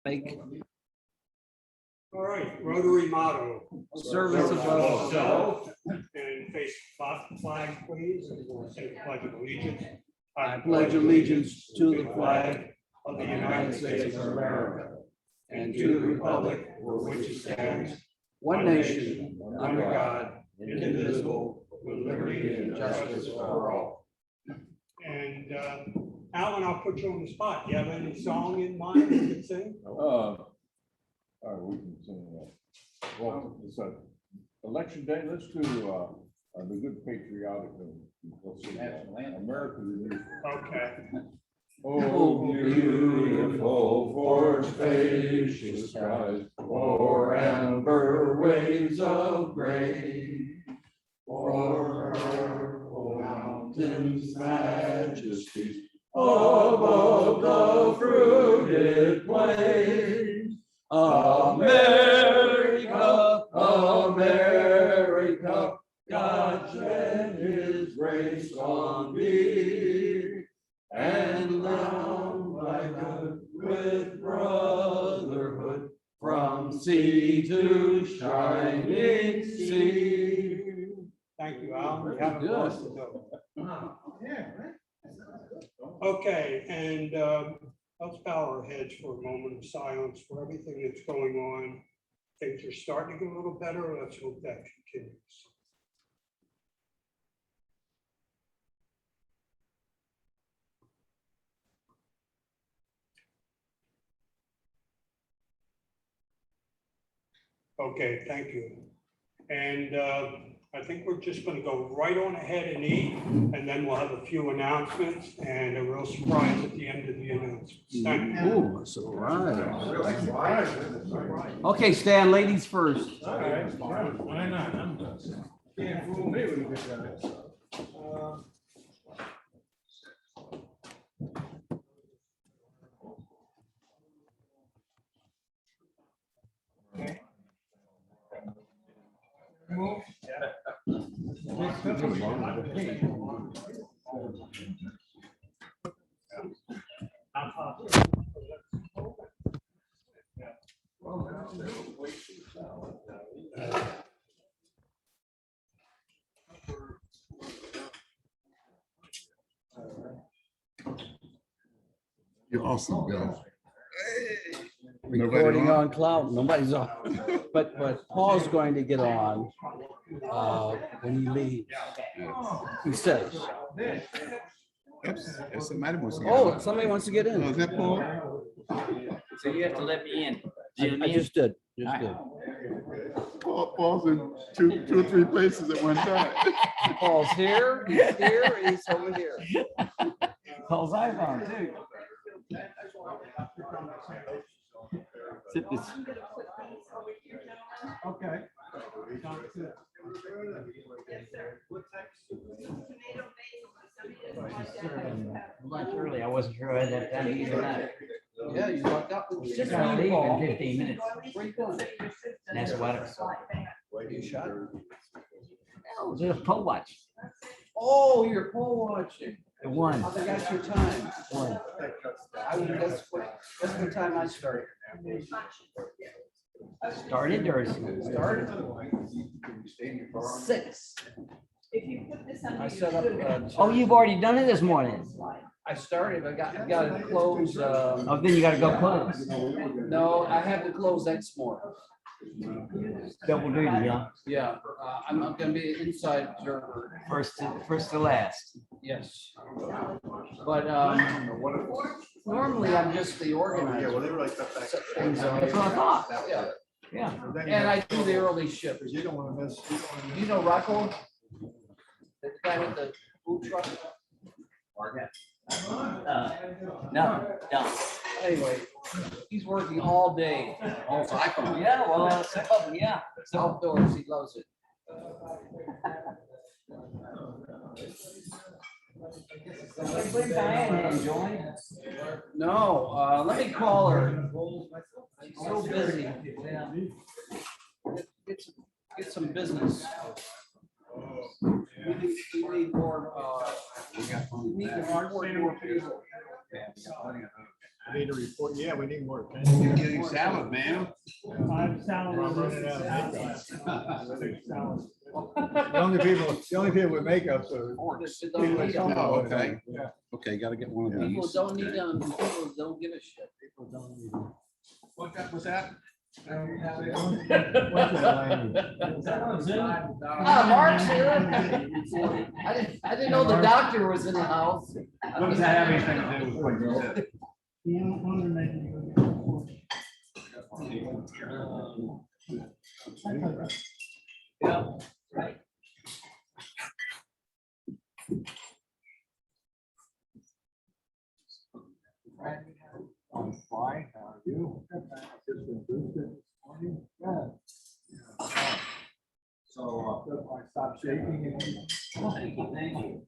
Make All right, Rotary motto. service above self. And face the flag, please, and we'll say the pledge of allegiance. I pledge allegiance to the flag of the United States of America and to the republic for which it stands, one nation, under God, indivisible, with liberty and justice for all. And Alan, I'll put you on the spot. Do you have any song in mind you can sing? All right, we can sing that. Well, it's election day. Let's do the good patriotic thing. Let's see, America Renewed. Okay. Oh, beautiful for spacious skies, for amber waves of gray, for purple mountains' majesties above the fruited plains. America, America, God shed his grace on thee, and bound thy good with brotherhood from sea to shining sea. Thank you, Alan. You have a Good. voice to go. Okay, and let's bow our heads for a moment of silence for everything that's going on. Things are starting to get a little better. Let's hope that continues. Okay, thank you. And I think we're just going to go right on ahead and eat, and then we'll have a few announcements and a real surprise at the end of the announcements. Thank you. Ooh, a surprise. Okay, Stan, ladies first. All right, why not? I'm done. Can't fool me when you get that. You're awesome, Bill. Recording on? on cloud, nobody's on, but Paul's going to get on when he leaves. He says, If somebody wants to get oh, on. somebody wants to get Oh, is in. that Paul? So you have to let me in. I just did. Paul's in two or three places at one time. Paul's here, he's over here. Paul's iPhone too. Sit this. Okay. Lunch early. I wasn't sure I had that time to eat or not. Yeah, you lucked up. It's just I'll me, leave Paul. in 15 minutes. Where you going? That's what You shot? Oh, there's a pole watch. Oh, you're pole watching. The one. I think that's your time. One. That's what time I started. Started or Started 6. If you put this under I your set up. sugar. oh, you've already done it this morning. I started, I got to close, Oh, then you got to go close. no, I have to close Exmoor. Double duty, yeah. Yeah, I'm gonna be an inside observer, First to last. yes. But, normally I'm just the organizer. Set things up. That's what I thought. Yeah, Yeah. and I do the early shift. You don't want to miss. You know Rocco? The guy with the food truck? No. Anyway, he's working all day. Also, I can. Yeah, well, some of them, yeah. So, Outdoors, he loves it. bring Diane in, join. No, let me call her. She's so busy. Yeah. Get some business. We need more, we need more people. I need to report Yeah, we need more. You're getting salad, man. I'm running out of makeup. The only people with makeup are. Oh, okay. Yeah. Okay, gotta get one of People these. don't need them, people don't give a shit. What was that? Ah, Mark's here. I didn't know the doctor was in the house. What does that have anything to do with what you said? Yeah, right. I'm fine, how are you? Just been boosted this morning. Yeah. So, I stopped shaking and. Thank you, thank you.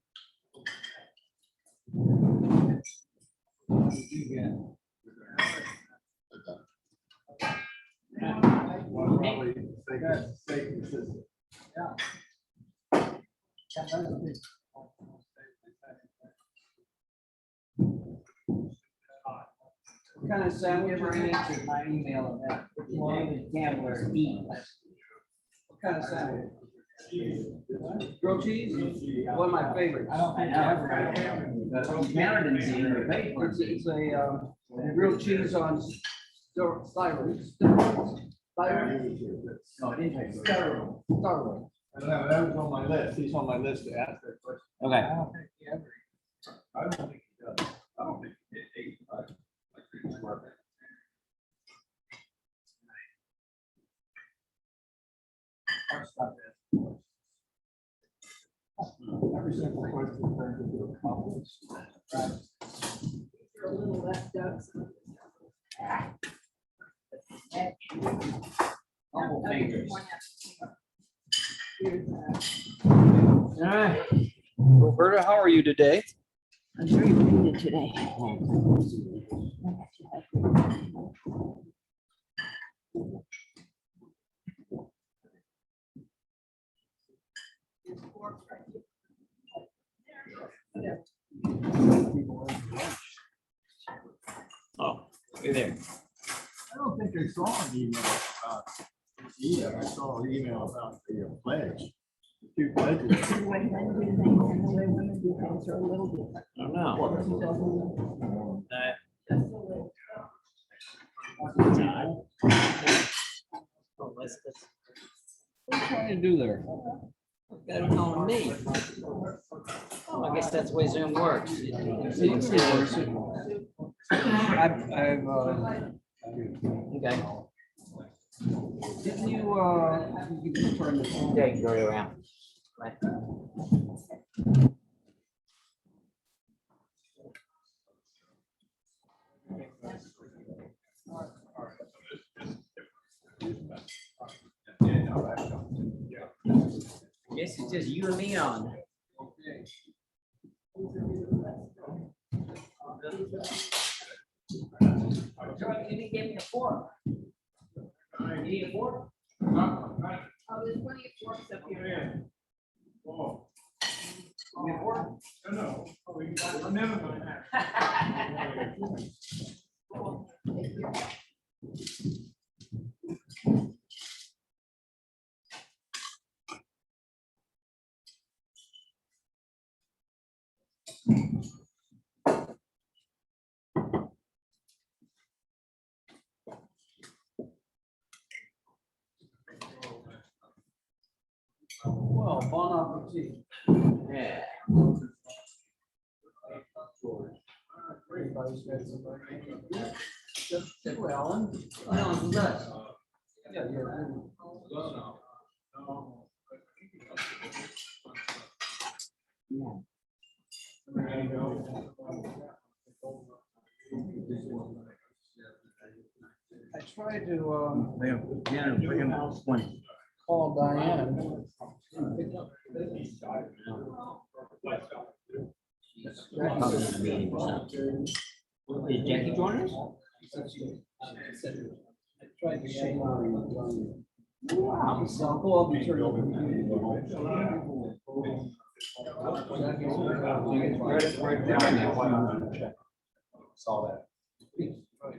Well, probably, they got safety system. Yeah. What kind of sandwich are you answered my email of that? David Campbell's eat. What kind of sandwich? Grilled cheese? One of my favorites. I don't think I ever. Merrin's in your paper. It's a grilled cheese on styrofoam. Styrofoam. No, it didn't. Styrofoam. Styrofoam. I don't know, that was on my list, he's on my list to ask that question. Okay. I don't think he ever, I don't think he does, I don't think he did eight, right? Like, it's worth it. I'll stop asking questions. Every simple question turns into a complex. You're a little less ducks. Humble fingers. Here's, All right. Roberta, how are you today? I'm very winded today. Oh, hey there. I don't think I saw an email about, I saw an email about the pledge. Two pledges. The way men do things and the way women do things are a little different. I don't know. Just a little. What are you trying to do there? Got it on me. Oh, I guess that's the way Zoom works. Okay. Didn't you just turn the thing go around? Right. Guess it's just you and me on. You didn't give me a fork. You need a fork? Oh, there's plenty of forks up here. Oh, You need a fork? no, I'm never gonna have. Well, bon appetit. Yeah. Everybody's got somebody. Sit well, Alan. Alan's the best. Yeah, yeah. I tried to, call Diane. Did Jackie join us? I tried to shake her. So I'll go up and turn over. Saw that. On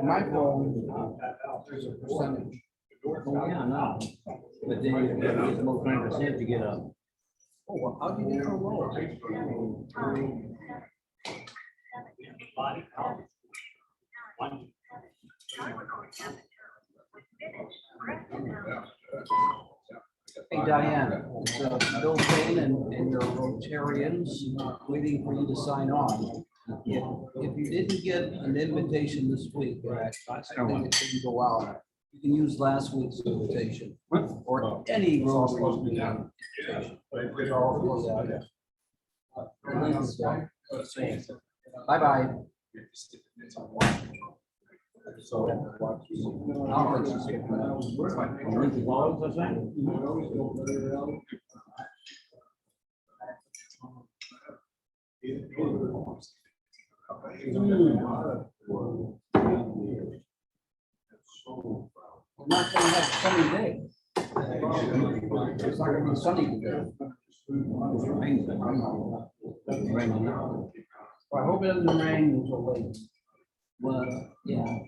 my phone, there's a percentage. Oh, yeah, no. But then you gotta get more 20% to get up. Oh, well, how do you get a roll? Hey, Diane, it's Bill Payne and your Rotarians waiting for you to sign on. If you didn't get an invitation this week, I think it didn't go out. You can use last week's invitation or any Rotary invitation. Bye-bye. We're not gonna have a sunny day. It's not gonna be sunny today. Well, I hope it doesn't rain until late. Well, yeah.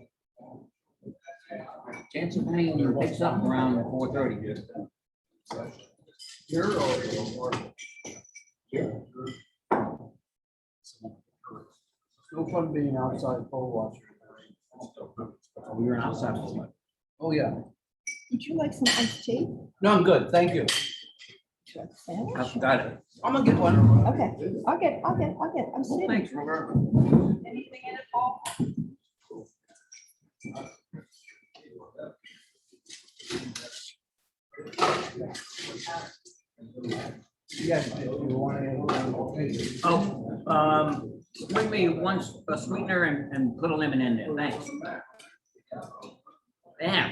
Chance of rain picks up around 4:30. Here or? No fun being outside pole watching. We were outside. Oh, yeah. Would you like some iced tea? No, I'm good. Thank you. Would you like a sandwich? I've got it. I'm gonna get one. Okay, I'll get, I'm sitting. Thanks, Robert. Anything in it, Paul? Yes, if you want to. Oh, bring me a sweetener and put a lemon in there, thanks. Damn,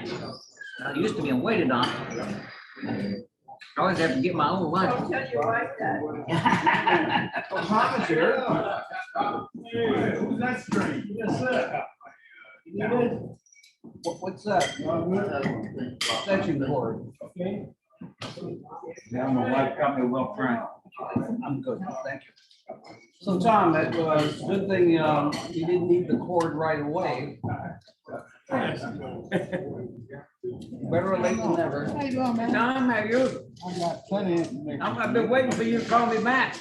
I used to be waited on. I always have to get my own lunch. Don't tell your wife that. Thomas here. Who's that string? Yes, sir. What's that? Extension cord. Okay. Yeah, my wife got me well trained. I'm good, thank you. So Tom, that was a good thing, you didn't need the cord right away. Better late than never. How you doing, man? Tom, how you? I got plenty of information. I've been waiting for you to call me back.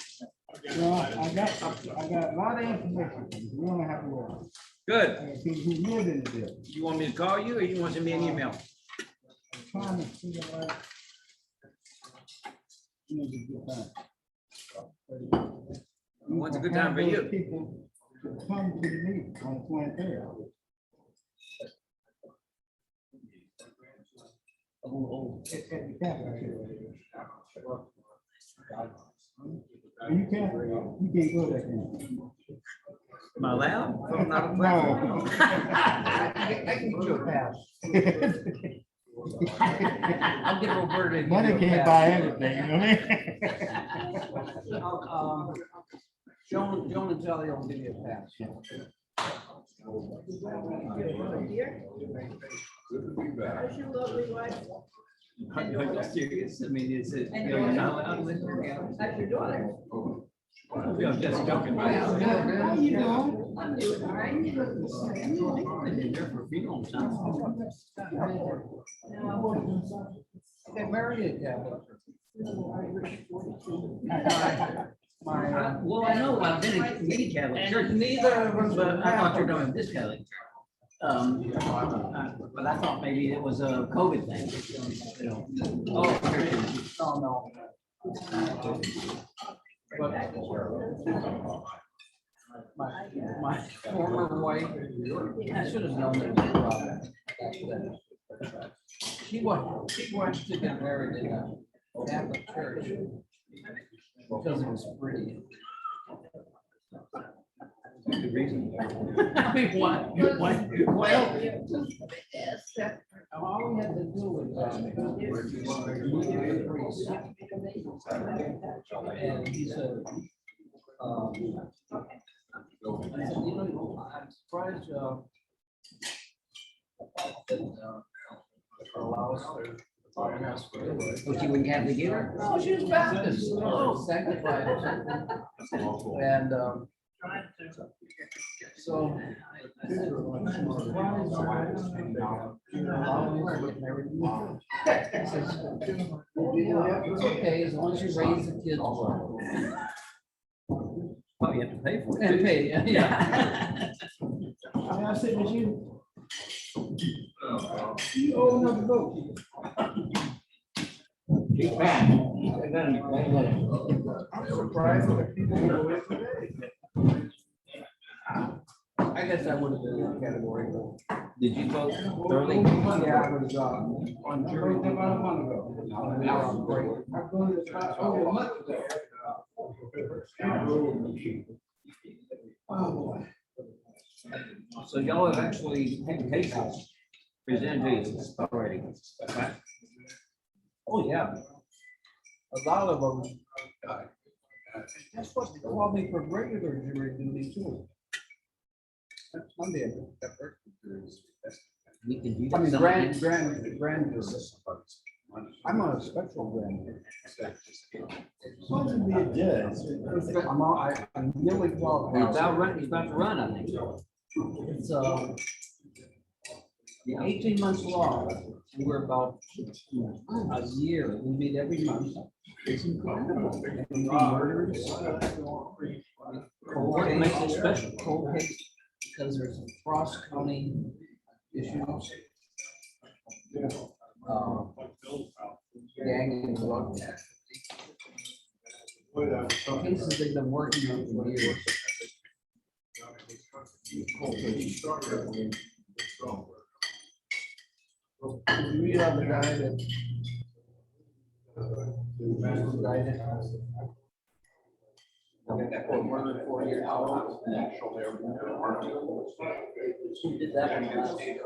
Well, I got a lot of information. You don't have to worry. Good. Who live in the deal. You want me to call you or you want to send me an email? Trying to figure out. When's a good time? When's a good time for you? People to come to the meeting on the 23rd. At the cafeteria. You can't go there. Am I allowed? I'm not a No. I can get you a pass. I'll get Roberta. to give Money you a can't pass. buy everything, you know what I mean? Joan and Charlie will give you a pass. Good to be back. How's your lovely wife? I'm not serious. I mean, is it, you're not allowed with her? How's your daughter? I'm just joking. How you doing? I'm doing all right. I've been there for a funeral sounds. Get married at Catholic. Well, I know I've been in many Catholic churches. Neither of us, But I thought you were doing this Catholic church. But I thought maybe it was a COVID thing. You know. Oh, no. But my former wife, I should have known there was a problem back then. She wanted to get married in a Catholic church because it was free. Good reason. I mean, well, Yes, that- all we had to do was, and he said, I said, you know, I'm surprised, that, allow us to. Oh, she wouldn't have to get her? No, she was Baptist, sanctified or something. And, so. I said, "I'm surprised, you're allowing her to get married." He says, "Yeah, it's okay, as long as you raise the kids well." Oh, you have to pay for it. And too. pay, yeah. I said, "But you own the boat." She's back. I got him. I'm surprised that people go in today. I guess I would have been in that category. Did you vote early? Yeah, I was, on jury about a month ago. Now I'm great. I'm going to the class over a month ago. Oh, boy. So y'all have actually had cases presented to you already, right? Oh, yeah. A lot of them. That's what they call me for regular jury duty too. That's Monday. We could use I mean, some- grand jury. I'm on a special grand jury. Supposed to be a judge. I'm really He's qualified. about to run, I think. It's, 18 months long. And we're about a year. We meet every month. It's incredible. And we do murders. Cold What makes it case, special? cold case, because there's cross-county issues. Gang and drug. Cases they've been working on for years. We have a guy that. Murdered 4 years old. Who did that in the last year?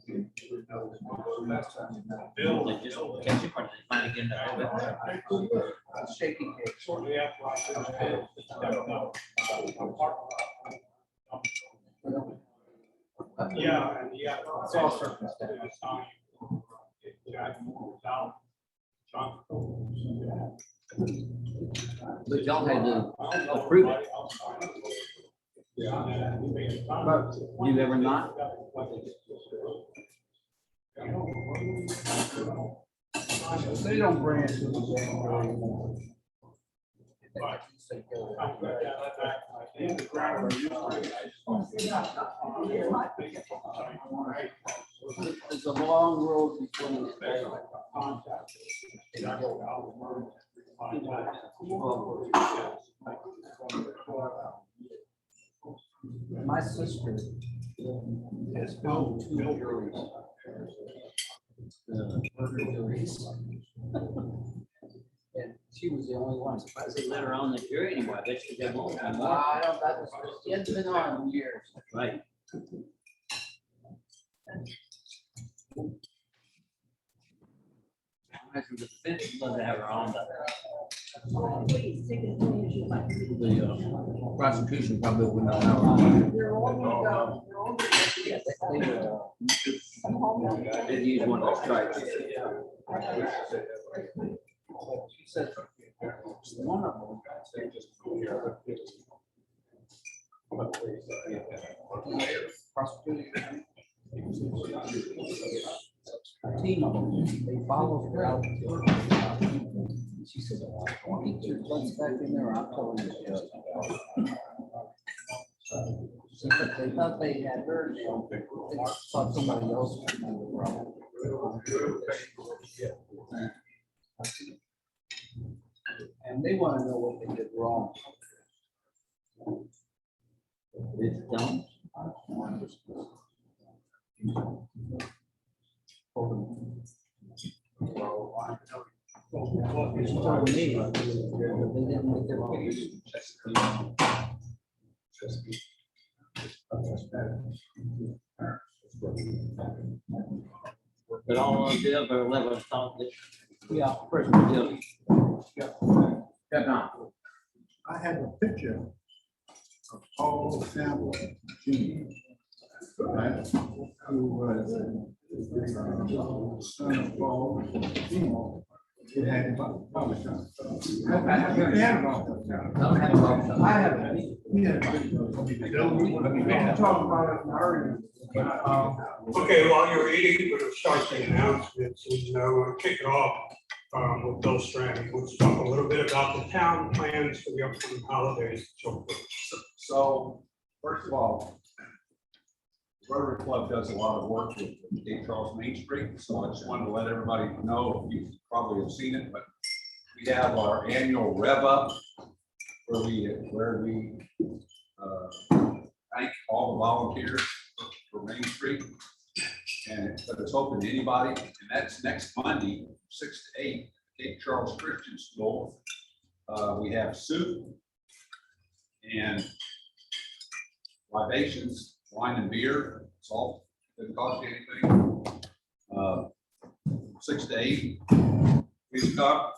They just catch it, or they finally get it. Shaky case. Yeah, It's all circumstances. But y'all had to approve it. But You ever not? they don't bring it to the grand jury anymore. It's a long road between. My sister has found 2 juries. Murder juries. And she was the only one. I said, let her on the jury anymore, I bet she did more. I don't, that was, it's been on years. Right. Imagine the defense would love to have her on, but the prosecution probably wouldn't allow her. They'd use one of the strikes. She said, one of them. Prosecution. A team of them, they followed her out. She said, "Get your butts back in there, I'll tell them." She said, they thought they had her, they thought somebody else was doing the problem. And they want to know what they did wrong. It's dumb. What is told me, but they didn't make their case. But all on the other level, yeah, personal deal. Yeah, no. I have a picture of Paul Campbell Jr. right, who was son of Paul Jr. Who had barber shop. I have I have it. We can talk about it in a hurry. Okay, while you're eating, we're gonna start the announcements, and we'll kick it off with Bill Strand. Let's talk a little bit about the town plans for the upcoming holidays and so forth. So, first of all, Rotary Club does a lot of work with St. Charles Main Street, so I just wanted to let everybody know, you probably have seen it, but we have our annual Rev Up, where we thank all the volunteers for Main Street. But it's open to anybody, and that's next Monday, 6 to 8, St. Charles Christian School. We have soup and libations, wine and beer, salt, doesn't cost you anything. 6 to 8, please come.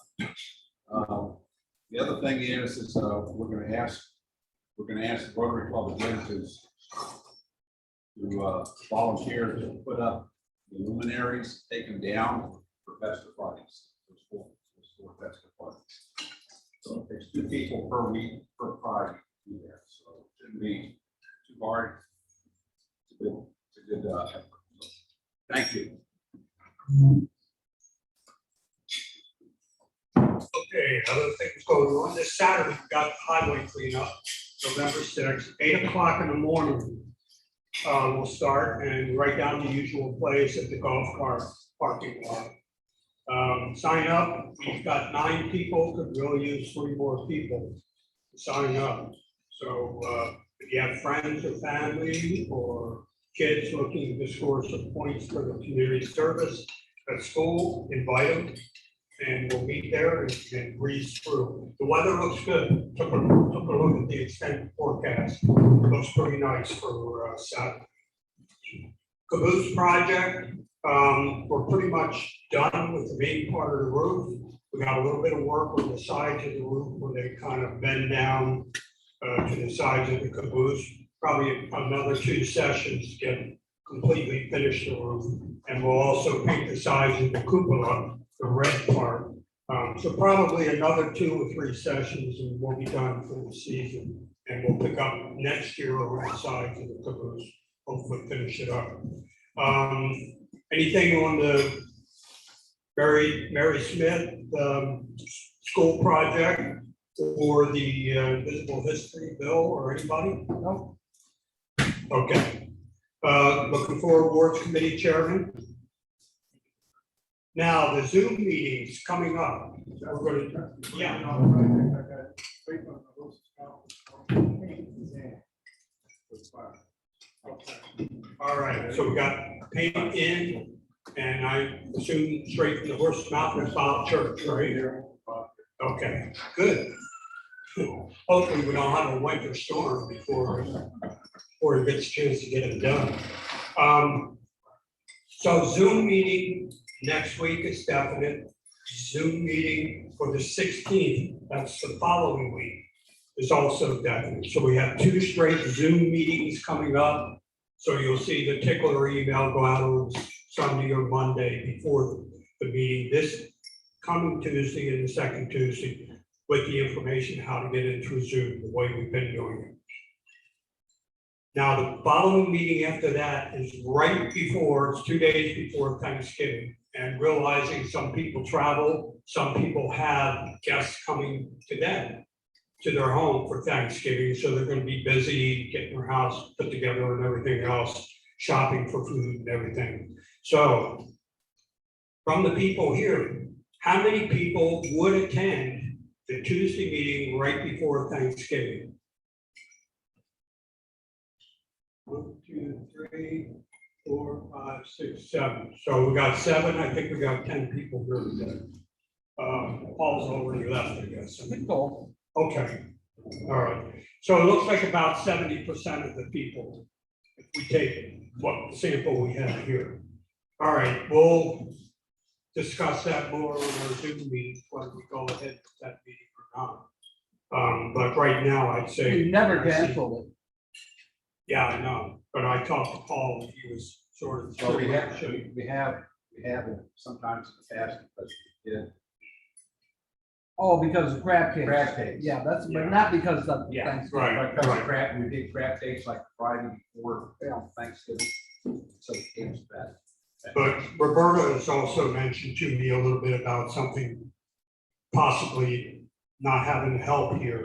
The other thing is we're gonna ask the Rotary Club again to volunteer to put up the luminaries, take them down for festive parties. Those four festive parties. So it takes 2 people per week, per party to do that, so it shouldn't be too hard. It's a good effort. So, thank you. Okay, other things going on. This Saturday, we've got highway cleanup, November 6th, 8 o'clock in the morning. We'll start and right down the usual place at the golf cart parking lot. Sign up. We've got 9 people, could really use 3 more people to sign up. So if you have friends or family or kids looking to score some points for the community service at school, invite them. And we'll meet there and breeze through. The weather looks good. Took a look at the extended forecast. It looks pretty nice for Saturday. Caboose project, we're pretty much done with the main part of the roof. We got a little bit of work on the sides of the roof where they kind of bend down to the sides of the caboose. Probably another 2 sessions to get completely finished the roof. And we'll also paint the sides of the cupola, the red part. So probably another 2 or 3 sessions and we'll be done for the season. And we'll pick up next year over the sides of the caboose, hopefully finish it up. Anything on the Mary Smith school project or the visible history bill or anybody? No? Okay. Looking for awards committee chairman. Now, the Zoom meetings coming up. We're going to, yeah. All right, so we got payment in, and I assume straight from the horse's mouth, it's Bob Church, right? Okay, good. Hopefully we don't have a winter storm before he gets a chance to get it done. So Zoom meeting next week is definite. Zoom meeting for the 16th, that's the following week, is also definite. So we have 2 straight Zoom meetings coming up. So you'll see the tickler email go out on Sunday or Monday before the meeting this coming Tuesday and the second Tuesday with the information how to get into Zoom the way we've been doing it. Now, the following meeting after that is right before, it's 2 days before Thanksgiving. And realizing some people travel, some people have guests coming to them, to their home for Thanksgiving. So they're going to be busy getting their house put together and everything else, shopping for food and everything. So from the people here, how many people would attend the Tuesday meeting right before Thanksgiving? 1, 2, 3, 4, 5, 6, 7. So we got 7. I think we got 10 people here today. Paul's already left, I guess. Good goal. Okay, all right. So it looks like about 70% of the people, if we take what sample we have here. All right, we'll discuss that more on our Zoom meeting, whether we go ahead with that meeting or not. But right now, I'd say. We never canceled it. Yeah, I know, but I talked to Paul, and he was sort of. So we have it sometimes in the past, because we did. Oh, because of crab cakes. Crab cakes. Yeah, that's, Yeah. but not because of Yeah, Thanksgiving. Right, Because of right. crab, we did crab cakes like Friday before Thanksgiving. So it came to that. But Roberta has also mentioned to me a little bit about something possibly not having help here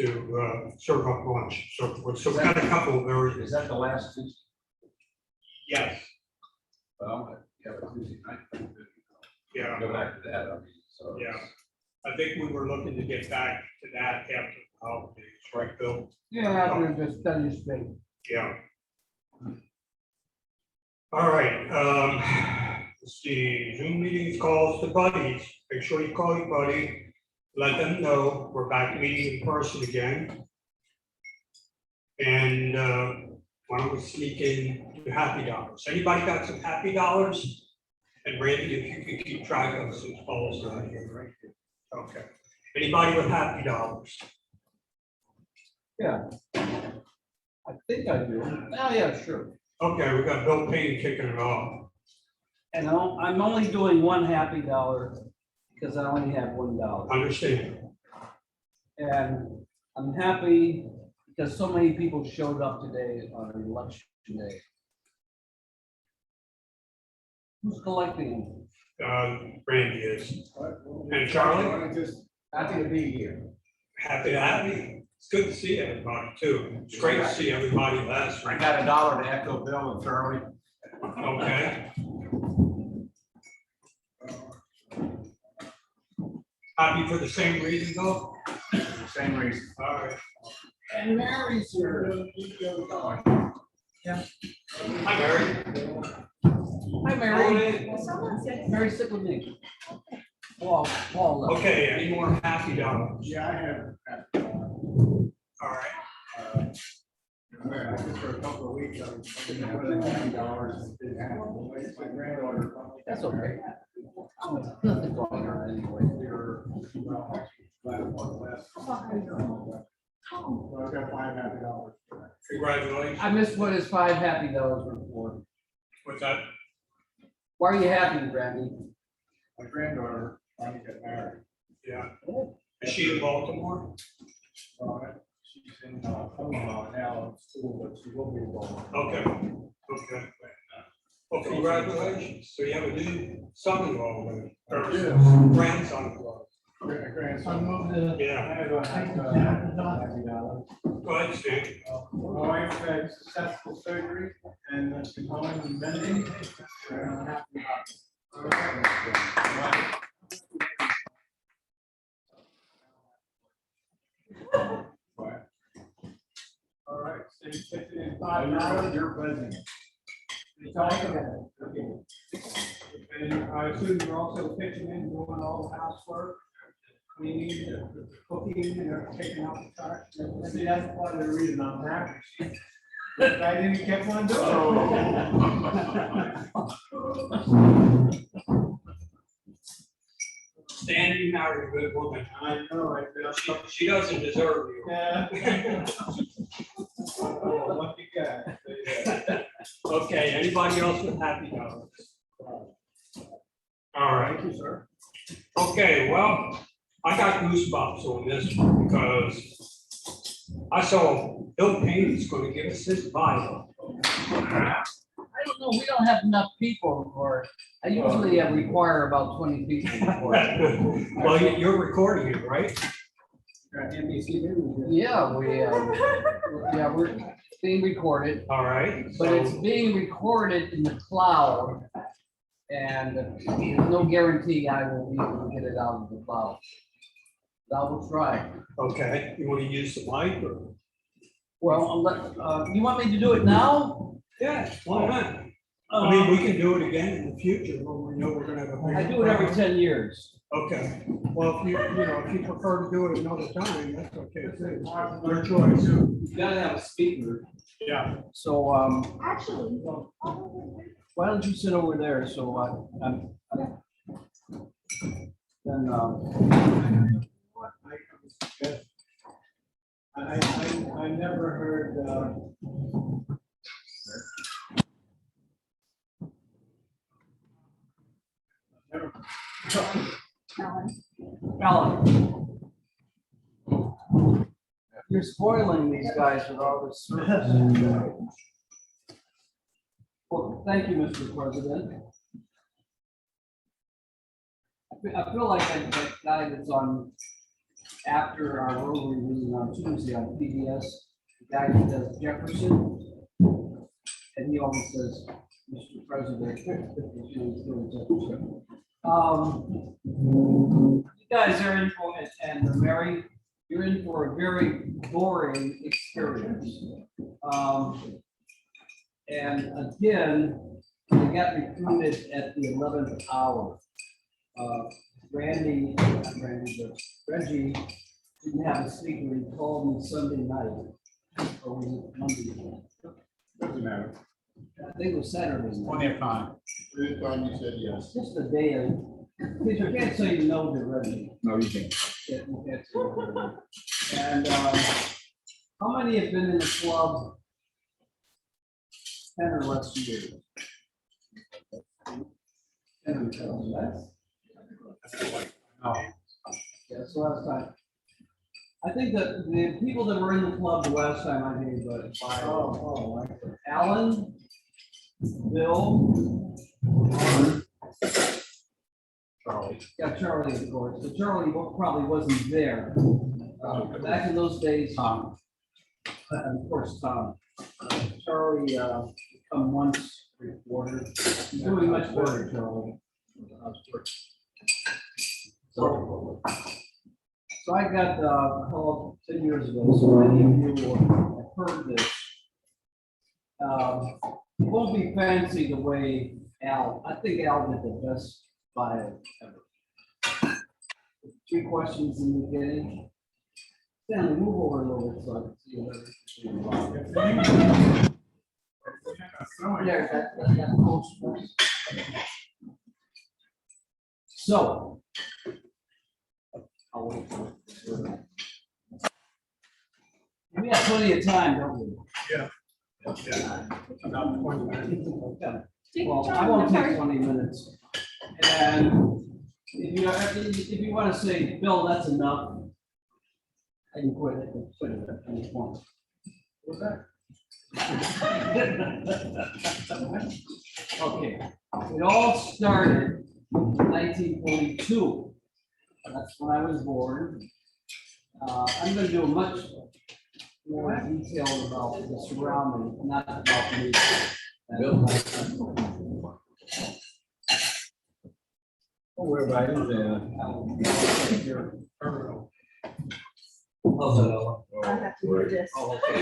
to serve up lunch. So we got a couple of very, Is that the last Tuesday? yes, Well, yeah, but Tuesday night. yeah, Go back to that, I mean, so. yeah. I think we were looking to get back to that after the holidays, right, Bill? Yeah, after the steady state. Yeah. All right, let's see, Zoom meetings, calls to buddies. Make sure you call your buddy. Let them know we're back meeting in person again. And why don't we sneak in the happy dollars? Anybody got some happy dollars? And Randy, if you could keep track of since Paul's not here, right? Okay. Anybody with happy dollars? Yeah. I think I do. Oh, yeah, sure. Okay, we got Bill Payne kicking it off. And I'm only doing one happy dollar because I only have $1. Understand? And I'm happy because so many people showed up today on election day. Who's collecting them? Randy is. And Charlie? Just happy to be here. Happy to have you. It's good to see everybody too. It's great to see everybody last I week. got $1 to echo Bill and Charlie. Okay. Happy for the same reason though? Same reason. All right. And Mary's here. Hi, Mary. Hi, Mary. Mary's sick with me. Paul left. Okay, any more happy dollars? Yeah, I have. All right. Just for a couple of weeks, I've been having $90. Didn't have it. My granddaughter. That's okay. Nothing going on anyway. So I've got $5 happy. Congratulations. I missed what his 5 happy dollars were for. What's that? Why are you happy, Randy? My granddaughter finally got married. Yeah. Is she in Baltimore? She's in Omaha now in school, but she will be involved. Okay. Okay. Well, congratulations. So you have a new son-in-law then, or Yes. grandson-in-law. Grandson. Yeah. I have a happy dollar. Go ahead, Steve. My wife had successful surgery and has been home and bending. All right, so you take it in $5. You're president. It's all okay. And I assume you're also pitching in, doing all the housework, cleaning, the cooking, and taking out the trash. See, that's part of the reason I'm happy. If I didn't keep on doing. Stan, you married a good woman. I know, I feel. She doesn't deserve you. Yeah. Oh, lucky guy. Okay, anybody else with happy dollars? All right. Thank you, sir. Okay, well, I got goosebumps on this one because I saw Bill Payne's going to give us his bio. I don't know, we don't have enough people for it. I usually require about 20 people for it. Well, you're recording it, right? NBC News. Yeah, we're being recorded, All right. but it's So, being recorded in the cloud. And there's no guarantee I will be able to get it out of the cloud. I will try. okay, you want to use the mic or? Well, you want me to do it now? Yeah, why not? I mean, we can do it again in the future when we know we're gonna have a big. I do it every 10 years. Okay, well, if if you prefer to do it another time, that's okay too. Your choice. You gotta have a speaker. Yeah. So, Actually, why don't you sit over there? So, then, I never heard, Alan. You're spoiling these guys with all this service. Well, thank you, Mr. President. I feel like that guy that's on, after our Rotary meeting on Tuesday on PBS, the guy who does Jefferson. And he always says, Mr. President. You guys are in for, and Mary, you're in for a very boring experience. And again, we got recruited at the 11th hour. Randy, not Randy, but Reggie didn't have a speaker. He called me Sunday night. Or was it Monday? Doesn't matter. I think it was Saturday. night. Plenty of time. Every time you said yes. Just a day of, because you can't say no to Reggie. No, you can't. Yeah, you can't say no to Reggie. And how many have been in the club 10 or less years? 10 or less? Oh. Yeah, so last time. I think that the people that were in the club the last time I think about five. Alan, Bill, Charlie. yeah, Charlie, of course, but Charlie probably wasn't there. Back in those days, Tom, of course, Tom. Charlie, come once every quarter. He's doing much better, Charlie. So I got called 10 years ago, so many of you have heard this. It won't be fancy the way Al, I think Al did the best bio ever. 3 questions in the beginning. Stanley, move over a little bit so I can see you better. There, that close first. So. I'll wait for it. We have plenty of time, don't we? Yeah. About 20 minutes. Well, I won't take 20 minutes. And if you want to say, Bill, that's enough, I can quit it at any point. What's that? Okay, it all started in 1942. That's when I was born. I'm going to do a much more detail about the surrounding, not about me. Where about you I have to do this. Oh, okay.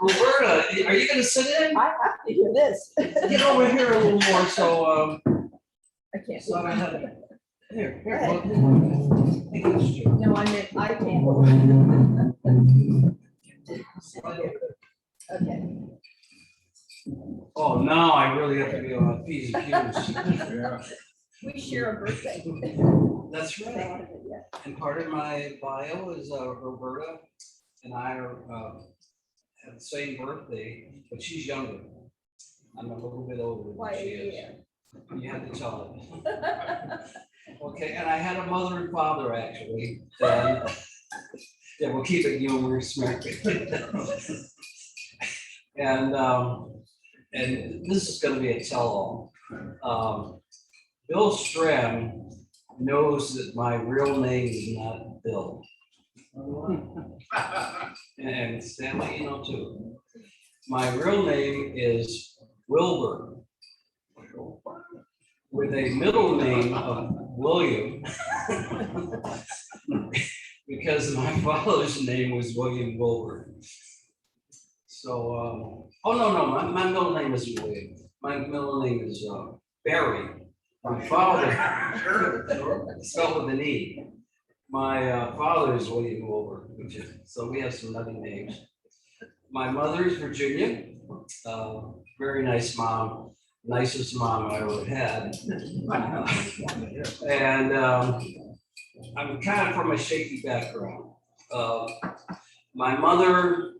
Roberta, are you going to sit in? I have to do this. Get over here a little more so. I can't. So I have it. Here, here. Right. Well, take this chair. No, I meant I can't. Okay. Oh, now I really have to be on a P's and Q's. Yeah. We share a birthday. That's right. And part of my bio is Roberta and I are have the same birthday, but she's younger. I'm a little bit older Why than a she is. year? You have to tell it. Okay, and I had a mother and father actually. Yeah, we'll keep it humorous, Smith. And this is going to be a tell-all. Bill Strem knows that my real name is not Bill. And Stanley, you know too. My real name is Wilbur, with a middle name of William, because my father's name was William Wilbur. oh, no, my middle name isn't William. My middle name is Barry. My father, spelled with an E. My father is William Wilbur, so we have some nutty names. My mother is Virginia, very nice mom, nicest mom I ever had. And I'm kind of from a shaky background. My mother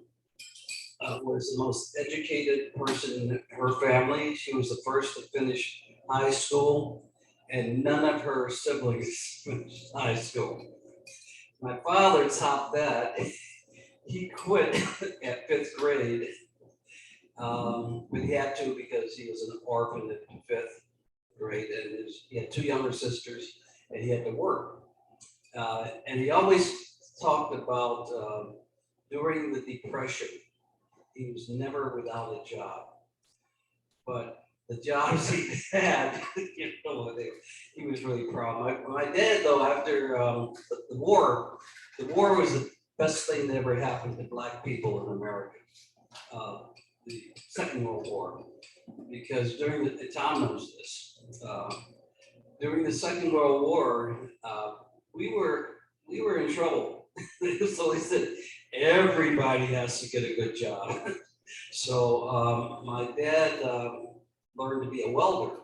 was the most educated person in her family. She was the first to finish high school, and none of her siblings finished high school. My father topped that. He quit at 5th grade, but he had to because he was an orphan at 5th grade, and he had 2 younger sisters, and he had to work. And he always talked about during the Depression, he was never without a job. But the jobs he had, he was really proud. My dad, though, after the war was the best thing that ever happened to Black people in America. The Second World War, because during the Tom knows this. During the Second World War, we were in trouble. So they said everybody has to get a good job. So my dad learned to be a welder,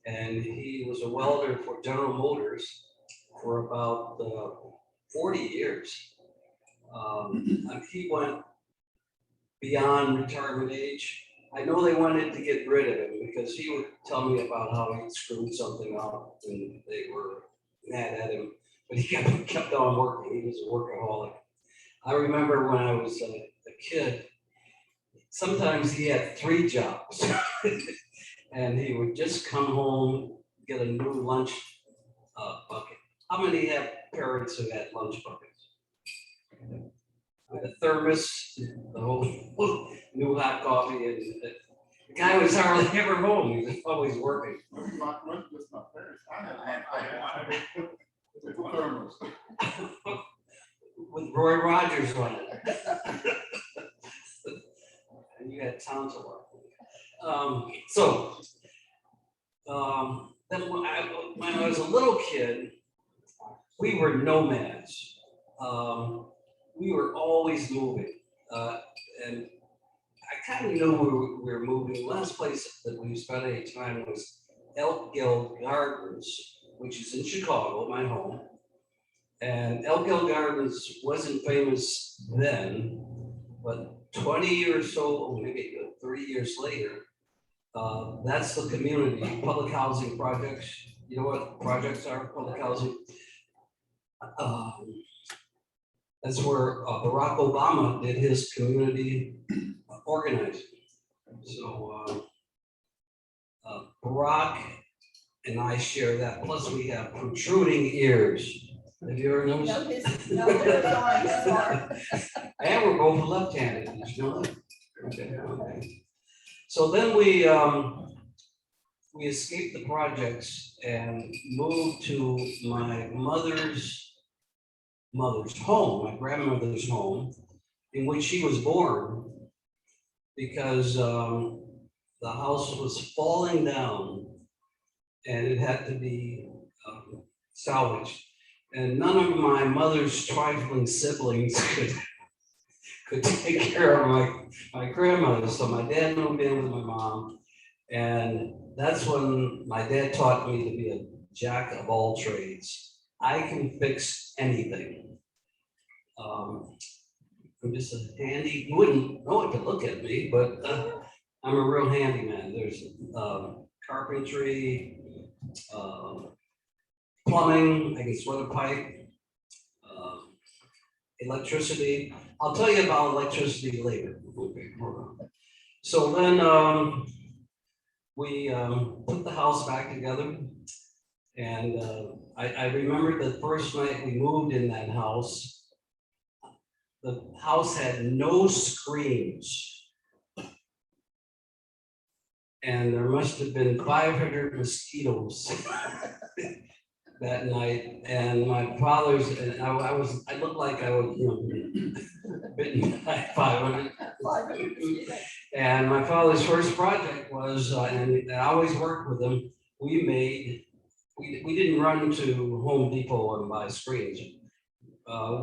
and he was a welder for General Motors for about 40 years. He went beyond retirement age. I know they wanted to get rid of him because he would tell me about how he screwed something up and they were mad at him, but he kept on working. He was a workaholic. I remember when I was a kid, sometimes he had 3 jobs and he would just come home, get a new lunch bucket. How many have parents who had lunch buckets? With a thermos, the whole new hot coffee, and the guy was hardly ever home. He was always working. With Roy Rogers on it. And you had tons of work. Then when I was a little kid, we were nomads. We were always moving. And I kind of knew we were moving. The last place that we spent any time was Elk Gill Gardens, which is in Chicago, my home. And Elk Gill Gardens wasn't famous then, but 20 years or so, or maybe 30 years later, that's the community, public housing projects. You know what projects are, public housing? That's where Barack Obama did his community organizing. So Barack and I share that. Plus we have protruding ears. Have you ever noticed? No, his arm. And we're both left-handed, did you know that? Okay. So then we escaped the projects and moved to my mother's home, my grandmother's home, in which she was born, because the house was falling down and it had to be salvaged. And none of my mother's trifling siblings could take care of my grandmother. So my dad moved in with my mom. And that's when my dad taught me to be a jack of all trades. I can fix anything. I'm just a handy, you wouldn't know it to look at me, but I'm a real handyman. There's carpentry, plumbing, I can sweat a pipe, electricity. I'll tell you about electricity later. Okay, hold on. So then we put the house back together. And I remember the first night we moved in that house, the house had no screens. And there must have been 500 mosquitoes that night, and my father's, and I looked like I was, bitten by 500. And my father's first project was, and I always worked with him, we didn't run to Home Depot and buy screens.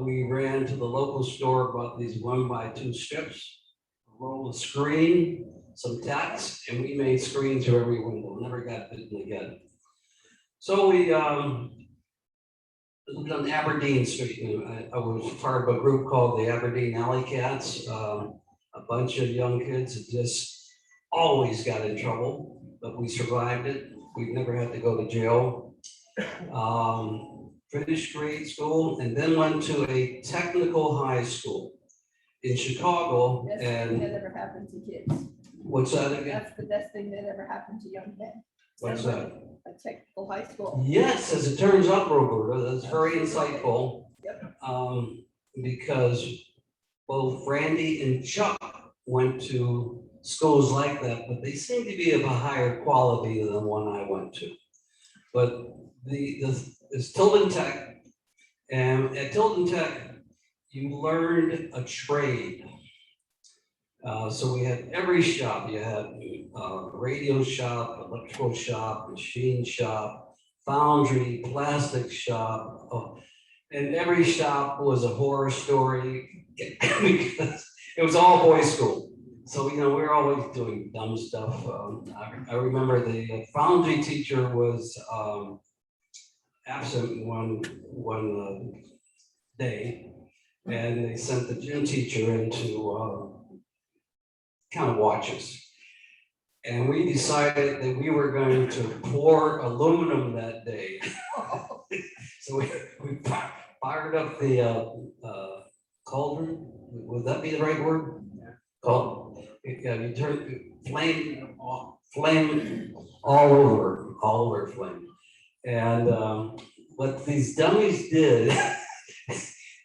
We ran to the local store, bought these 1x2 strips, roll of screen, some tacks, and we made screens for every window, never got bitten again. So we lived on Aberdeen Street, and I was part of a group called the Aberdeen Alley Cats. A bunch of young kids that just always got in trouble, but we survived it. We never had to go to jail. Finished grade school and then went to a technical high school in Chicago. Best thing And that ever happened to kids. what's that again? That's the best thing that ever happened to young men. What's that? A technical high school. Yes, as it turns out, Roberta, that's very insightful. Yep. Because both Randy and Chuck went to schools like that, but they seem to be of a higher quality than the one I went to. But it's Tilden Tech, and at Tilden Tech, you learned a trade. So we had every shop. You had radio shop, electrical shop, machine shop, foundry, plastic shop. And every shop was a horror story because it was all boys school. So, we were always doing dumb stuff. I remember the foundry teacher was absent one day, and they sent the gym teacher in to kind of watch us. And we decided that we were going to pour aluminum that day. So we fired up the cauldron. Would that be the right word? Yeah, you turn flame all over flame. And what these dummies did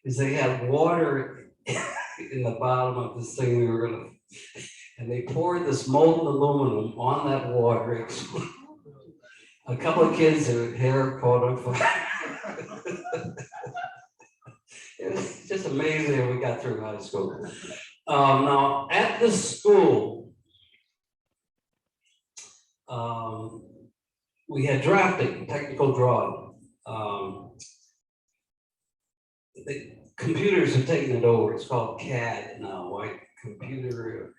is they had water in the bottom of this thing we were gonna, and they poured this molten aluminum on that water. A couple of kids, their hair caught on fire. It was just amazing when we got through high school. Now, at the school, we had drafting, technical drawing. The computers have taken it over. It's called CAD now, right? Computer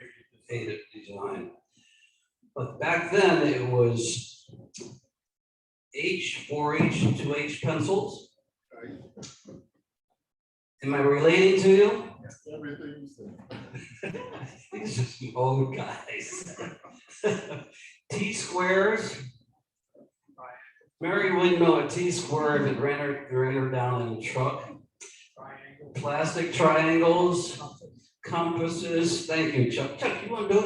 aided design. But back then it was H, 4H, 2H pencils. Am I relating to you? Everything's there. These are some old guys. T-squares. Mary wouldn't know a T-square if it ran her down in a truck. Plastic triangles, compasses. Thank you, Chuck. Chuck, you want to do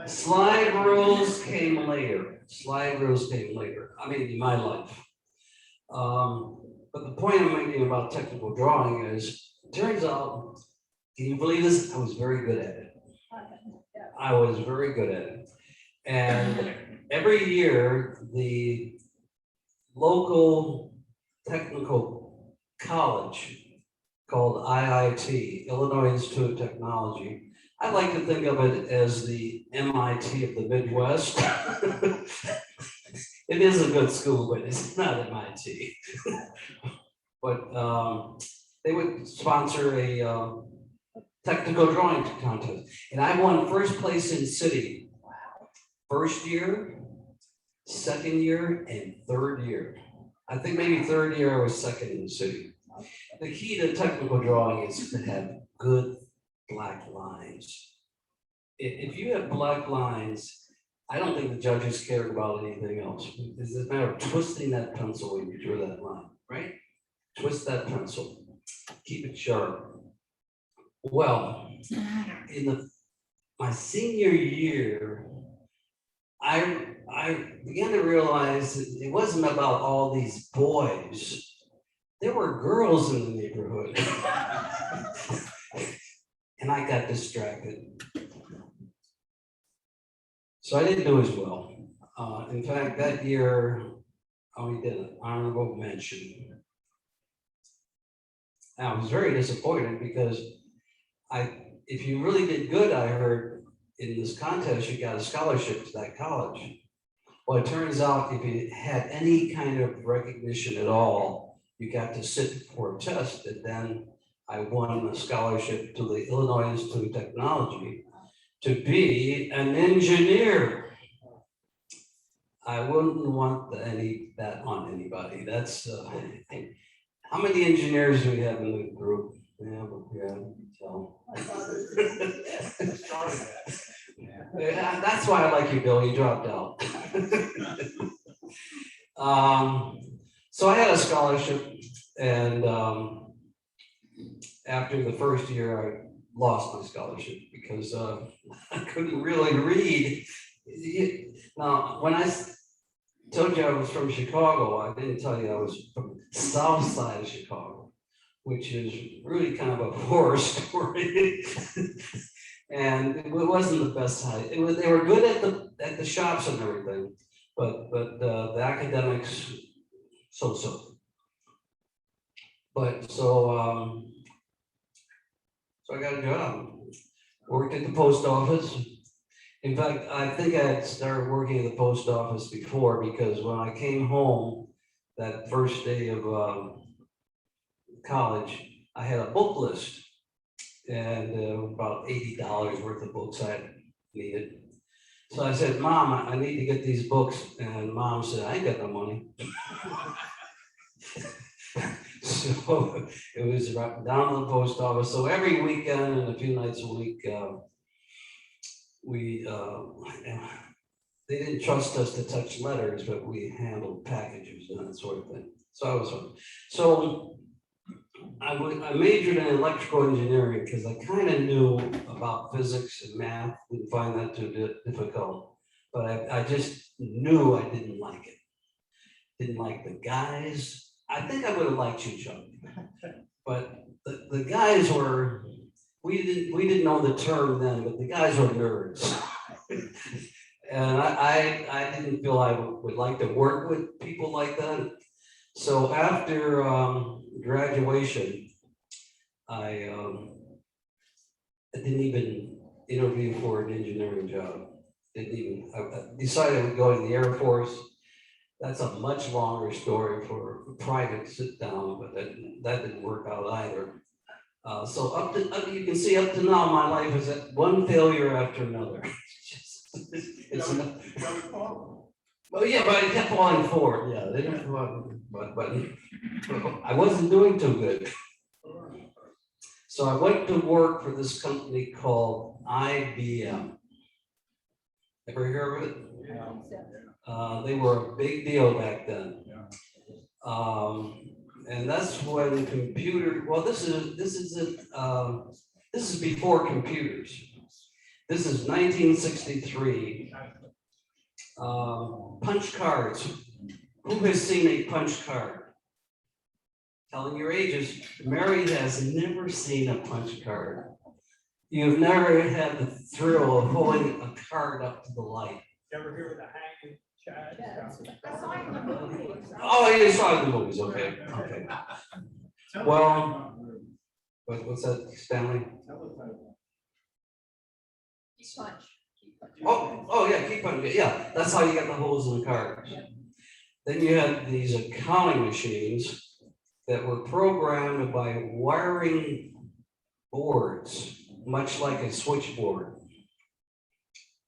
it? Slide rules came later. Slide rules came later. I mean, in my life. But the point I'm making about technical drawing is, it turns out, can you believe this? I was very good at it. I was very good at it. And every year, the local technical college called IIT, Illinois Institute of Technology. I like to think of it as the MIT of the Midwest. It is a good school, but it's not MIT. But they would sponsor a technical drawing contest. And I won first place in city. First year, second year, and third year. I think maybe third year I was second in the city. The key to technical drawing is to have good black lines. If you have black lines, I don't think the judges cared about anything else. It's a matter of twisting that pencil when you drew that line, right? Twist that pencil, keep it sharp. Well, in my senior year, I began to realize that it wasn't about all these boys. There were girls in the neighborhood. And I got distracted. So I didn't do as well. In fact, that year, I only did an honorable mention. And I was very disappointed because if you really did good, I heard in this contest, you got a scholarship to that college. Well, it turns out if you had any kind of recognition at all, you got to sit for a test, and then I won a scholarship to the Illinois Institute of Technology to be an engineer. I wouldn't want that on anybody. That's, how many engineers do we have in the group? Yeah, so. Yeah, that's why I like you, Bill, you dropped out. So I had a scholarship, and after the first year, I lost my scholarship because I couldn't really read. Now, when I told you I was from Chicago, I didn't tell you I was from the south side of Chicago, which is really kind of a horror story. And it wasn't the best side. They were good at the shops and everything, but the academics, so. But so I got a job. Worked at the post office. In fact, I think I had started working at the post office before, because when I came home that first day of college, I had a book list and about $80 worth of books I needed. So I said, Mom, I need to get these books. And Mom said, I ain't got no money. So it was right down to the post office. So every weekend and a few nights a week, they didn't trust us to touch letters, but we handled packages and that sort of thing. So I was fun. So I majored in electrical engineering because I kind of knew about physics and math. Didn't find that too difficult, but I just knew I didn't like it. Didn't like the guys. I think I would have liked you, Chuck, but the guys were. We didn't know the term then, but the guys were nerds. And I didn't feel I would like to work with people like that. So after graduation, I didn't even interview for an engineering job. I decided I would go in the Air Force. That's a much longer story for a private sit down, but that didn't work out either. So up to you can see up to now, my life is at one failure after another. Well, yeah, but it kept falling forward. Yeah, they didn't but I wasn't doing too good. So I went to work for this company called IBM. Ever hear of it? They were a big deal back then. And that's when computer. Well, this is before computers. This is 1963. Punch cards. Who has seen a punch card? Telling your ages. Mary has never seen a punch card. You've never had the thrill of holding a card up to the light. You ever hear of the hanging Chad? I saw it in the movies. Oh, you saw it in the movies, okay, okay. Well, what's that, Stanley? Punch. Oh, yeah, keep on, yeah, that's how you get the holes in the cards. Then you had these accounting machines that were programmed by wiring boards, much like a switchboard.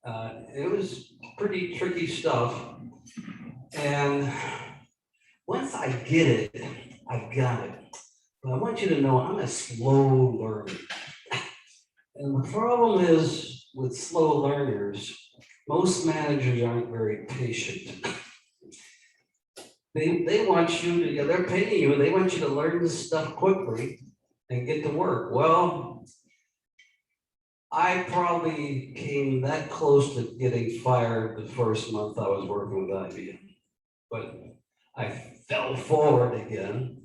It was pretty tricky stuff. And once I get it, I've got it. But I want you to know I'm a slow learner. And the problem is with slow learners, most managers aren't very patient. They want you to, they're paying you, they want you to learn this stuff quickly and get to work. Well, I probably came that close to getting fired the first month I was working with IBM, but I fell forward again.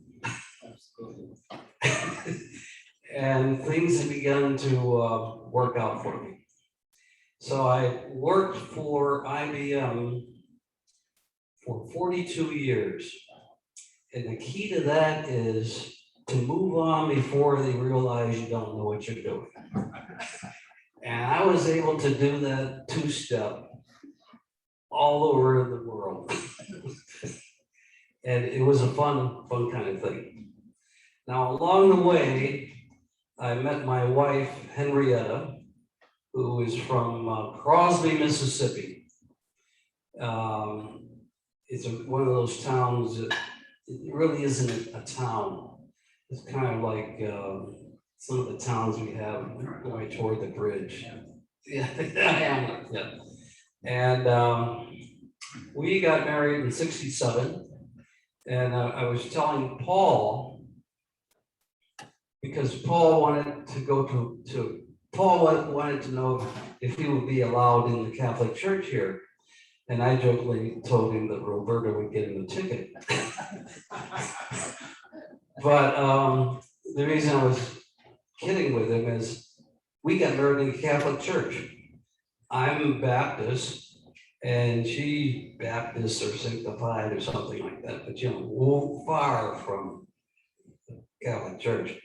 And things have begun to work out for me. So I worked for IBM for 42 years. And the key to that is to move on before they realize you don't know what you're doing. And I was able to do that two-step all over the world. And it was a fun kind of thing. Now, along the way, I met my wife, Henrietta, who is from Crosby, Mississippi. It's one of those towns that it really isn't a town. It's kind of like some of the towns we have going toward the bridge. Yeah, yeah. And we got married in '67. And I was telling Paul, because Paul wanted to go Paul wanted to know if he would be allowed in the Catholic Church here. And I jokingly told him that Roberta would get him a ticket. But the reason I was kidding with him is we got married in the Catholic Church. I'm Baptist and she Baptist or sanctified or something like that, but you know, far from the Catholic Church.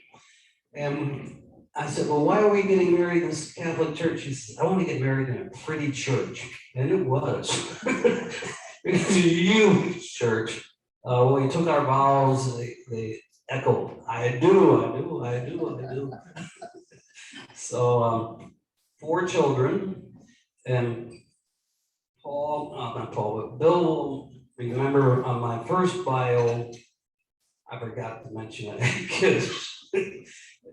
And I said, well, why are we getting married in this Catholic church? She said, I want to get married in a pretty church. And it was. It was a huge church. When we took our vows, they echoed, I do. So 4 children, and not Paul, but Bill will remember on my first bio, I forgot to mention I had kids.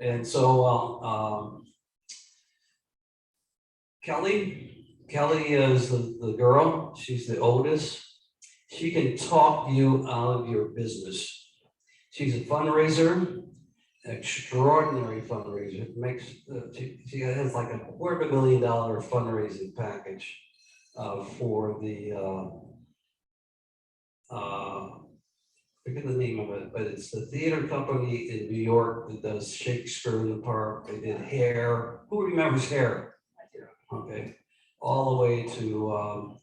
And so Kelly is the girl. She's the oldest. She can talk you out of your business. She's a fundraiser, extraordinary fundraiser. She has like a $250,000 fundraising package for the I forget the name of it, but it's the theater company in New York that does Shakespeare in the Park. They did Hair. Who remembers Hair? Okay, all the way to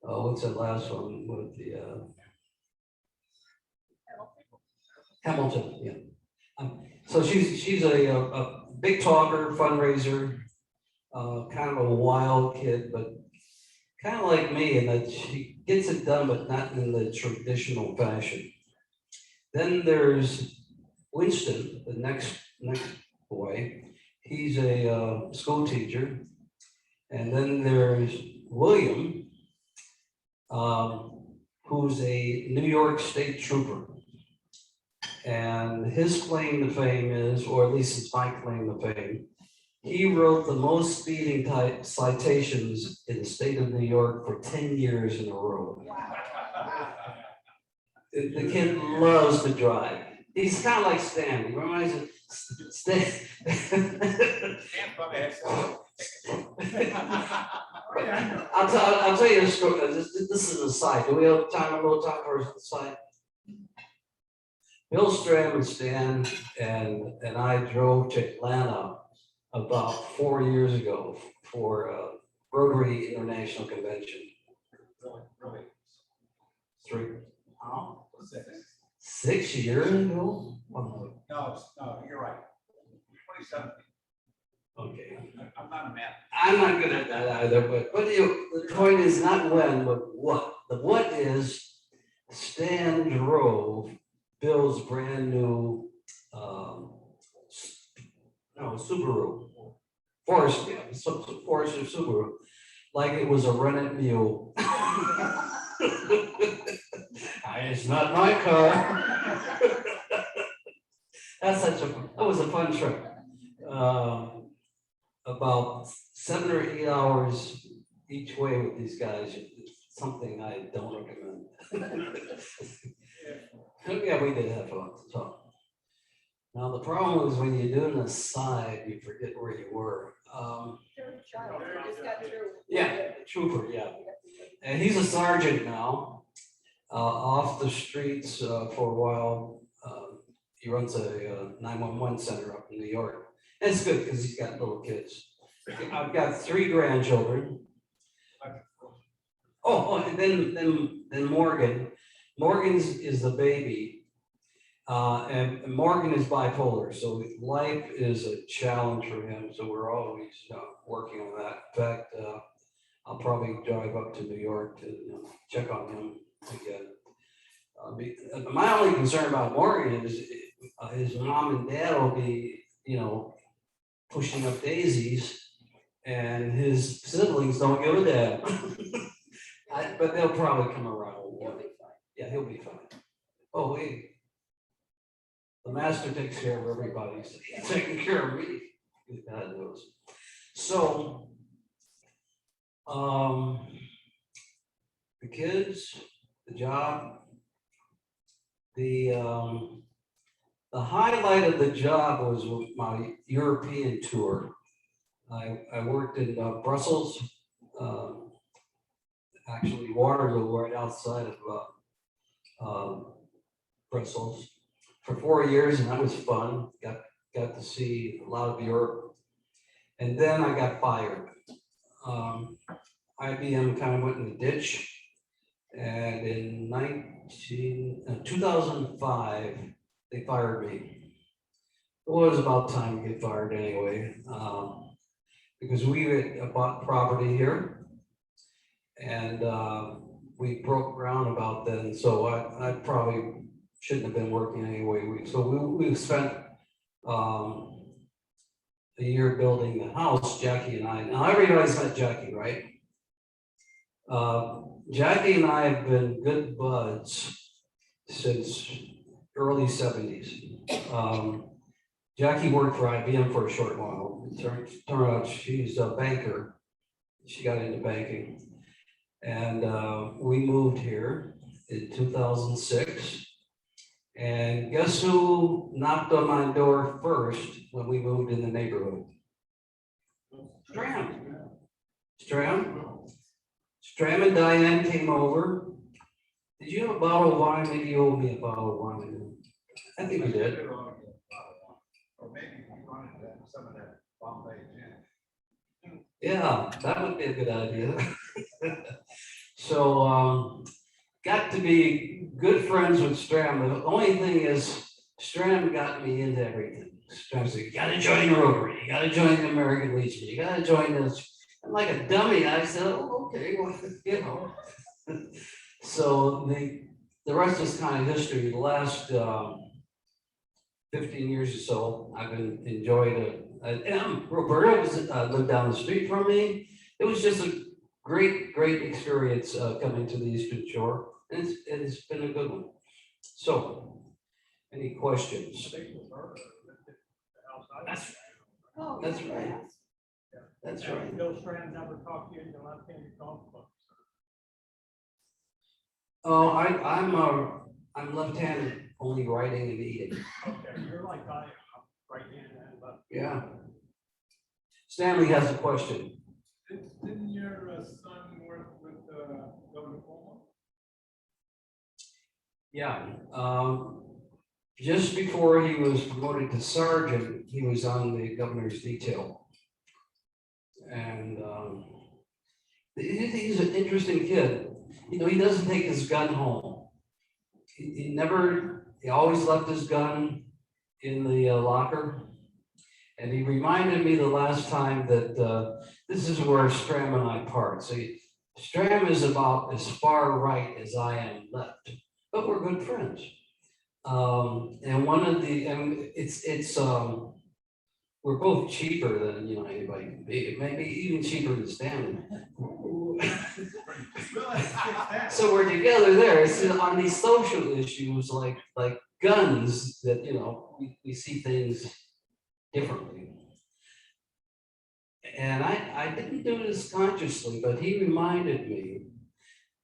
what's that last one with the Hamilton? Yeah. So she's a big talker, fundraiser, kind of a wild kid, but kind of like me in that she gets it done, but not in the traditional fashion. Then there's Winston, the next boy. He's a school teacher. And then there's William, who's a New York State trooper. And his claim to fame is, or at least it's my claim to fame, he wrote the most speeding citations in the state of New York for 10 years in a row. The kid loves to drive. He's kind of like Stan. He reminds me of Stan. I'll tell you a story. This is an aside. Do we have time, a little time for an aside? Bill Stram and Stan and I drove to Atlanta about 4 years ago for Rotary International Convention. Really? 3. Oh, 6 years ago? No, you're right. 2017. Okay. I'm not a man. I'm not good at that either, but the point is not when, but what. The what is Stan drove Bill's brand new Subaru. Forester Subaru, like it was a rented mule. It's not my car. That was a fun trip. About 7 or 8 hours each way with these guys. It's something I don't recommend. Yeah, we did have fun. So. Now the problem is when you do an aside, you forget where you were. Yeah, trooper, yeah. And he's a sergeant now, off the streets for a while. He runs a 911 center up in New York. And it's good because he's got little kids. I've got 3 grandchildren. Oh, and then Morgan. Morgan's is the baby. And Morgan is bipolar, so life is a challenge for him, so we're always working on that. In fact, I'll probably drive up to New York to check on him again. My only concern about Morgan is his mom and dad will be, pushing up daisies, and his siblings don't give a damn. But they'll probably come around. He'll be fine. Yeah, he'll be fine. Oh, wait. The master takes care of everybody. So he's taking care of me. God knows. So, the kids, the job, the highlight of the job was my European tour. I worked in Brussels, actually Waterloo, right outside of Brussels, for 4 years, and that was fun. Got to see a lot of Europe, and then I got fired. IBM kind of went in the ditch, and in 2005, they fired me. It was about time to get fired anyway, because we had bought property here, and we broke ground about then, so I probably shouldn't have been working anyway. So we spent a year building the house, Jackie and I. Now everybody's met Jackie, right? Jackie and I have been good buds since early 70s. Jackie worked for IBM for a short while. Turned out she's a banker. She got into banking. And we moved here in 2006. And guess who knocked on my door first when we moved in the neighborhood? Stram and Diane came over. Did you have a bottle of wine? Maybe you owe me a bottle of wine. I think you did. Or maybe you wanted some of that Bombay gin. Yeah, that would be a good idea. So, got to be good friends with Stram. The only thing is, Stram got me into everything. Stram said, you gotta join the Rotary, you gotta join the American Legion, you gotta join this. And like a dummy, I said, oh, okay, well, So the rest is kind of history. The last 15 years or so, I've been enjoyed it. And Roberta lived down the street from me. It was just a great experience coming to the Eastern Shore. And it's been a good one. So, any questions? That's right. That's right. Bill Strand never talked to you in the left-handed golf club. Oh, I'm left-handed, only writing and eating. Okay, you're like I am, right-handed and left. Yeah. Stanley has a question. Didn't your son work with Governor Cuomo? Yeah. Just before he was promoted to sergeant, he was on the governor's detail. And he's an interesting kid. He doesn't take his gun home. He always left his gun in the locker. And he reminded me the last time that this is where Stram and I part. So Stram is about as far right as I am left, but we're good friends. And we're both cheaper than anybody can be, maybe even cheaper than Stanley. So we're together there. It's on these social issues like guns that we see things differently. And I didn't do this consciously, but he reminded me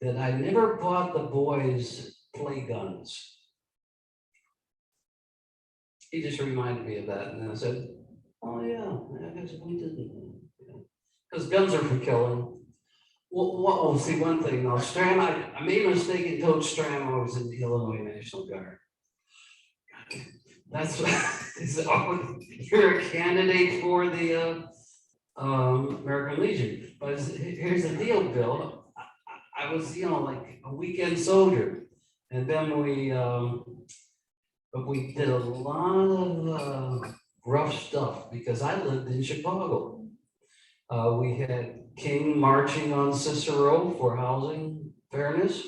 that I never bought the boys play guns. He just reminded me of that, and I said, oh yeah, I guess we didn't. Because guns are for killing. Well, see one thing now, Stram, I made a mistake and told Stram I was in the Illinois National Guard. That's you're a candidate for the American Legion. But here's the deal, Bill. I I was, like a weekend soldier. And then but we did a lot of rough stuff because I lived in Chicago. We had King marching on Cicero for housing fairness.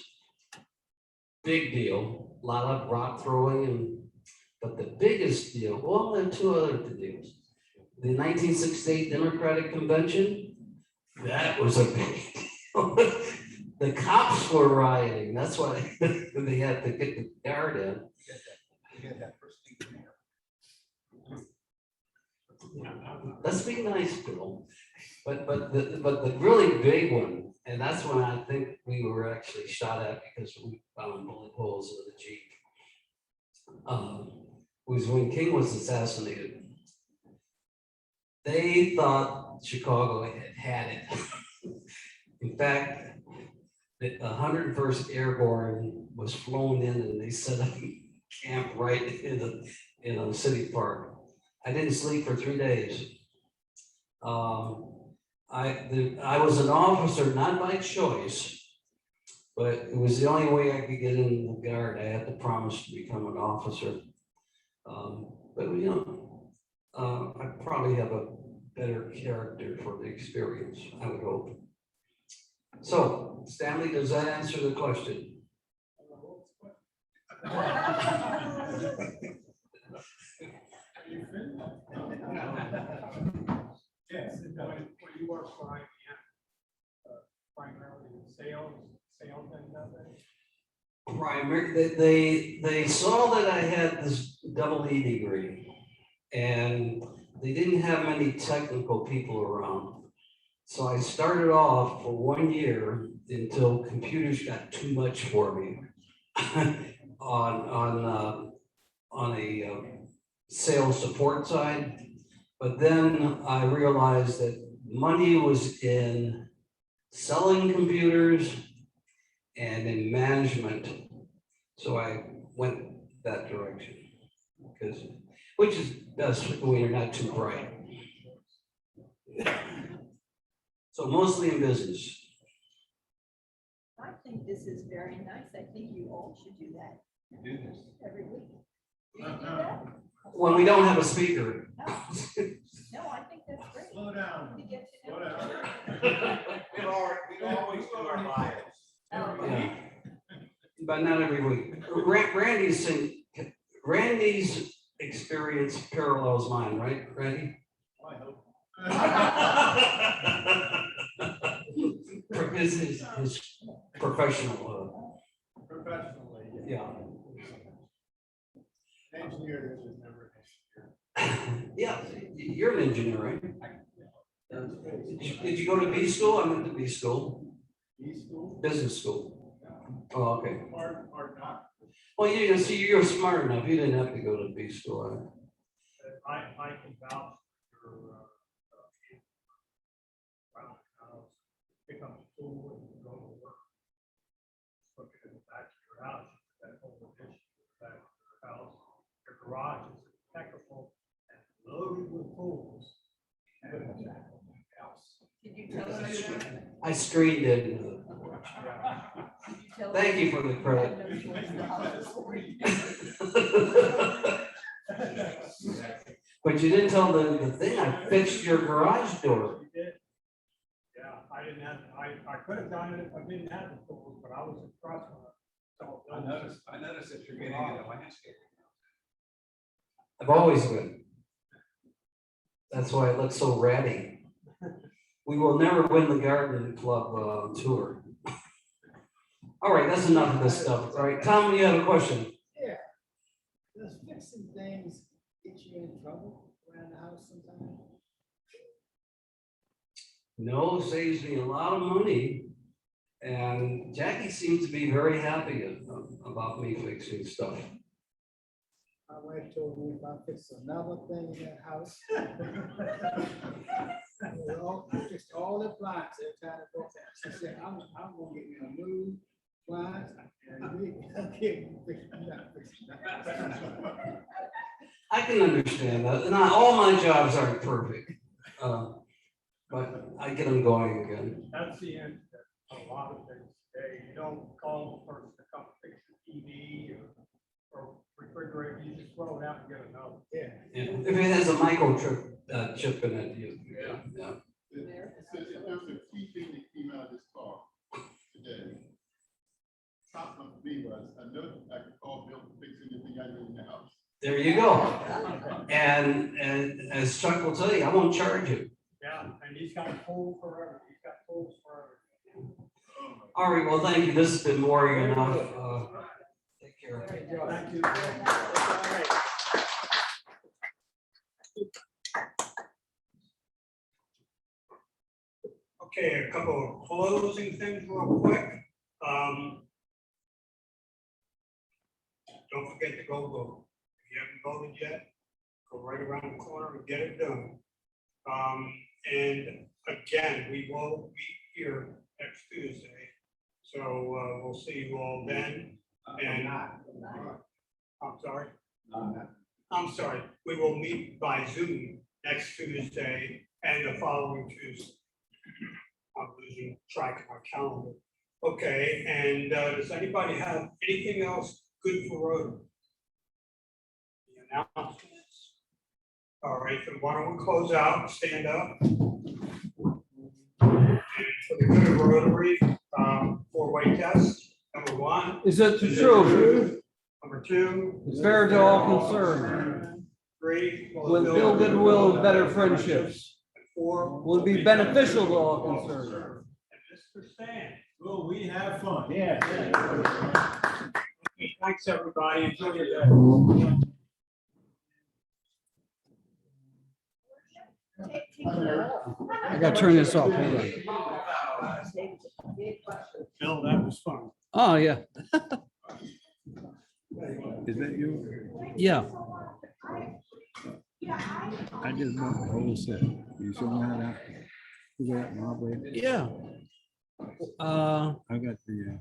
Big deal, a lot of rock throwing but the biggest deal, well, there are two other deals. The 1968 Democratic Convention, that was a big deal. The cops were rioting, that's why they had to get the guard in. Let's be nice, Bill. But the really big one, and that's when I think we were actually shot at because we found bullet holes in the Jeep. Was when King was assassinated. They thought Chicago had it. In fact, the 101st Airborne was flown in and they set up camp right in a city park. I didn't sleep for 3 days. I was an officer, not by choice, but it was the only way I could get in the guard. I had to promise to become an officer. But I probably have a better character for the experience, I would hope. So, Stanley, does that answer the question? Yes, and when you work for IBM, primarily in sales and They saw that I had this double E degree, and they didn't have many technical people around. So I started off for 1 year until computers got too much for me on a sales support side. But then I realized that money was in selling computers and in management. So I went that direction, which is best when you're not too bright. So mostly in business. I think this is very nice. I think you all should do that every week. Do you do that? When we don't have a speaker. No, I think that's great. Slow down. To get to Slow know down. We always do our bios. Yeah. But not every week. Randy's experience parallels mine, right, Randy? I hope. His professional, Professionally. yeah. Engineer, this is never an engineer. Yeah, you're an engineer, right? Did you go to B school? I went to B school. B school? Business school. Oh, okay. Hard not. Well, you're smart enough. You didn't have to go to B school. I can vouch for your, pick up school and go to work. Look at the back of your house, that whole addition to the back of your house. Your garage is impeccable and loaded with tools. Did you tell them that? I screened it. Did you tell Thank them you for the credit. But you didn't tell the thing. I fixed your garage door. You did? Yeah, I didn't have, I could have done it if I didn't have the tools, but I was impressed with it. I noticed that you're getting into landscaping. I've always been. That's why it looks so ratty. We will never win the garden club tour. All right, that's enough of this stuff. All right, Tom, you have a question? Yeah. Does fixing things get you in trouble around the house sometimes? No, saves me a lot of money. And Jackie seems to be very happy about me fixing stuff. My wife told me if I fix another thing in that house. I fixed all the blinds every time I broke down. She said, I'm gonna get me a new blinds and we can fix that. I can understand that. And all my jobs aren't perfect. But I get them going again. That's the end of a lot of things. day. You don't call the person to come fix the TV or refrigerator, you just throw it out and get another. Yeah. If it has a chip in it, yeah. There's a key thing that came out of this talk today. Top one for me was, I know I could call Bill to fix anything I need in the house. There you go. And as Chuck will tell you, I won't charge you. Yeah, and he's got tools forever. He's got tools forever. All right, well, thank you. This has been boring enough. Take care. Thank you. Okay, a couple of closing things real quick. Don't forget to go vote. If you haven't voted yet, go right around the corner and get it done. And again, we will be here next Tuesday. So we'll see you all then. And I'm sorry, we will meet by Zoom next Tuesday and the following Tuesday. I'm losing track of my calendar. Okay, and does anybody have anything else good for Rotary? The announcements? All right, then why don't we close out, stand up. And for the good of Rotary, four-way test. Number one. Is it the truth? Number two. It's fair to all concerned. Three. With ill goodwill and better friendships. And four. Will be beneficial to all concerned. And Mr. Stan. Will we have fun? Yeah. Thanks, everybody. Enjoy your day. I gotta turn this off. Hold on. Bill, that was fun. Oh, yeah. Is that you? Yeah. I just bought the whole set. You show me how that. Is that my way? Yeah. I got the.